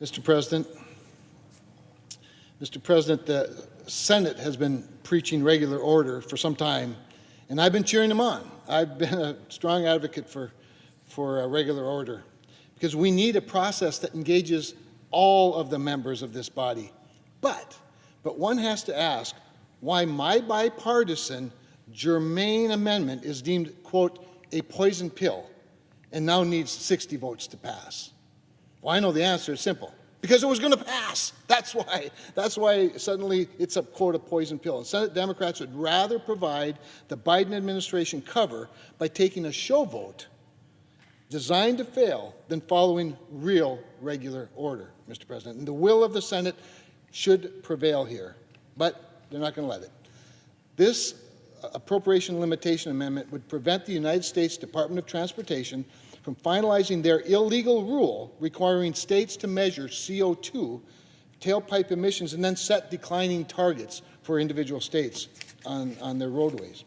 Mr. President, the Senate has been preaching regular order for some time, and I've been cheering them on. I've been a strong advocate for regular order because we need a process that engages all of the members of this body. But one has to ask why my bipartisan germane amendment is deemed, quote, a poison pill and now needs 60 votes to pass. Well, I know the answer is simple. Because it was going to pass. That's why suddenly it's a, quote, a poison pill. And Senate Democrats would rather provide the Biden administration cover by taking a show vote designed to fail than following real regular order, Mr. President. And the will of the Senate should prevail here, but they're not going to let it. This appropriation limitation amendment would prevent the United States Department of Transportation from finalizing their illegal rule requiring states to measure CO2 tailpipe emissions and then set declining targets for individual states on their roadways.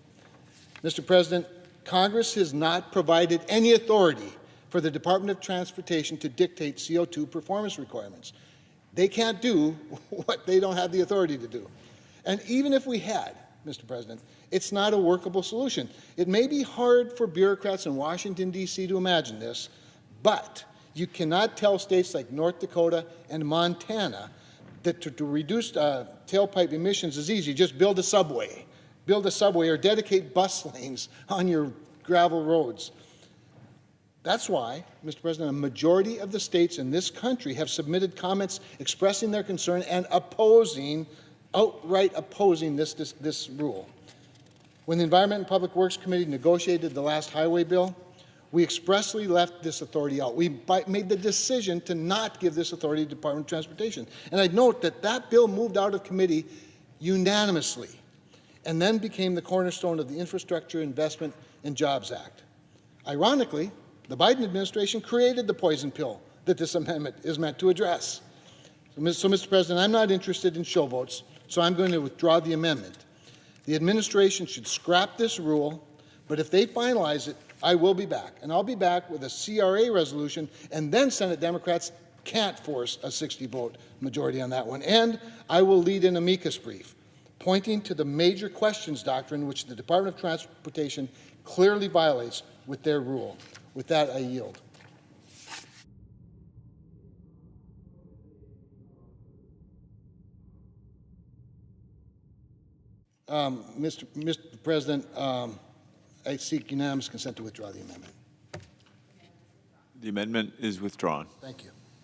Mr. President, Congress has not provided any authority for the Department of Transportation to dictate CO2 performance requirements. They can't do what they don't have the authority to do. And even if we had, Mr. President, it's not a workable solution. It may be hard for bureaucrats in Washington, D.C. to imagine this, but you cannot tell states like North Dakota and Montana that to reduce tailpipe emissions is easy. Just build a subway or dedicate bus lanes on your gravel roads. That's why, Mr. President, a majority of the states in this country have submitted comments expressing their concern and outright opposing this rule. When the Environment and Public Works Committee negotiated the last highway bill, we expressly left this authority out. We made the decision to not give this authority to the Department of Transportation. And I'd note that that bill moved out of committee unanimously and then became the cornerstone of the Infrastructure Investment and Jobs Act. Ironically, the Biden administration created the poison pill that this amendment is meant to address. So, Mr. President, I'm not interested in show votes, so I'm going to withdraw the amendment. The administration should scrap this rule, but if they finalize it, I will be back. And I'll be back with a CRA resolution, and then Senate Democrats can't force a 60-vote majority on that one. And I will lead an amicus brief, pointing to the major questions doctrine which the Department of Transportation clearly violates with their rule. With that, I yield. Mr. President, I seek unanimous consent to withdraw the amendment. The amendment is withdrawn. Thank you.